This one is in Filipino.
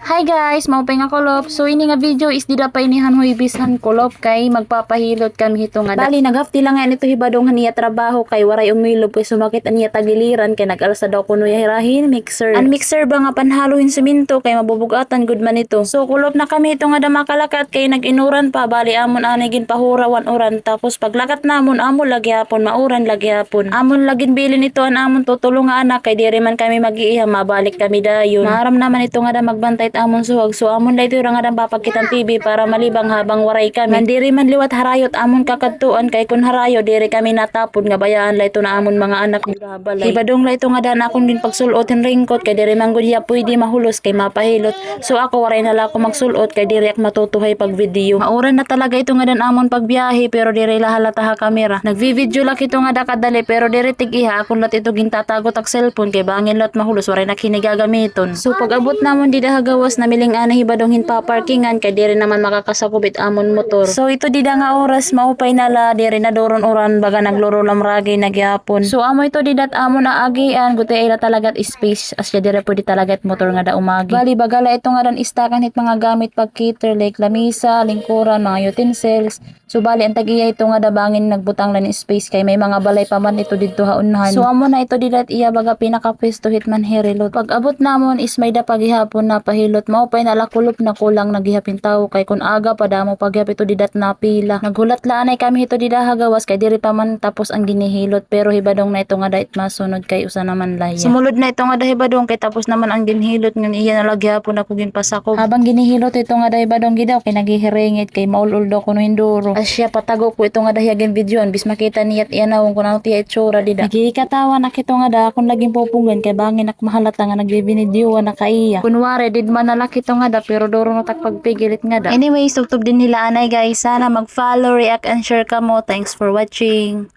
Hi guys, maupay nga kulop. So ini nga video is dida pa inihan huibisan kulop kay magpapahilot kami hito nga. Bali naghafti lang nga nito hibadong niya trabaho kay waray umilob kay sumakit aniya tagiliran kay nag-alsa daw kuno hirahin mixer. An mixer ba nga panhaluhin siminto kay mabubugatan gud man ito. So kulop na kami ito nga damakalakat kay nag-inuran pa bali amon ani gin pahurawan oran tapos paglakat namon amon lagi hapon mauran lagi hapon. Amon lagin bilin ito an amon tutulong nga anak kay diri man kami mag-iiha mabalik kami dayon. Maram naman ito nga da magbantay amon suwag so amon daytoy ra nga papagkitan TV para malibang habang waray kami. Mandiri man liwat harayot amon kakadtuan kay kun harayo diri kami natapon nga bayaan layto na amon mga anak balay. Hibadong layto nga dan akon din pagsulot hin ringkot kay diri man gud ya pwede mahulos kay mapahilot. So ako waray na la ako magsulot kay diri ak matutuhay pag video. Mauran na talaga ito nga dan amon pagbiyahe pero diri lahalata ha kamera. Nagvi-video lak ito nga dakadali pero diri tig-iha akon lat ito gintatagot ak cellphone kay bangin lot mahulos waray na kinigagamiton. So pag abot namon di gawas na miling ana hibadong hinpaparkingan kay diri naman makakasakubit amon motor. So ito dida nga oras maupay nala diri na doron oran baga nagluro lamragi nagyapon. So amo ito didat amo na agian gutay ila talagat space asya diri pwede talagat motor nga da umagi. Bali bagala ito nga dan istakan hit mga gamit pag cater like lamisa, lingkuran, mga utensils. So bali ang tagiya ito nga dabangin nagbutang lan space kay may mga balay pa man ito didto haunhan. So amo na ito didat iya baga pinaka-pwesto hit man hirilot. Pag abot namon is may da paghihapon na pahilot maupay nalakulop na kulang naghihapin tao kay kun aga pa damo paghihap ito didat na pila. Naghulat laanay kami ito dida hagawas kay diri pa man tapos ang ginihilot pero hibadong na ito nga dait masunod kay usa naman laya. Sumulod na ito nga hibadong kay tapos naman ang ginhilot ng iya nalagyapon ako ginpasakop. Habang ginihilot ito nga hibadong gidaw kay nagihiringit kay maulul daw kuno hinduro. Asya patago ko ito nga dahiyagin videoan bis makita niyat iyanawon ko na tiya itsura dida. Nagikatawa na kito nga da akong laging pupungan kay bangin ak mahalata nga nagbibinidyoan na kaiya. Kunwari did man nalaki ito nga da pero doro no tak pagpigilit nga da. Anyway, tugtog din nila anay guys. Sana mag-follow, react, and share ka mo. Thanks for watching.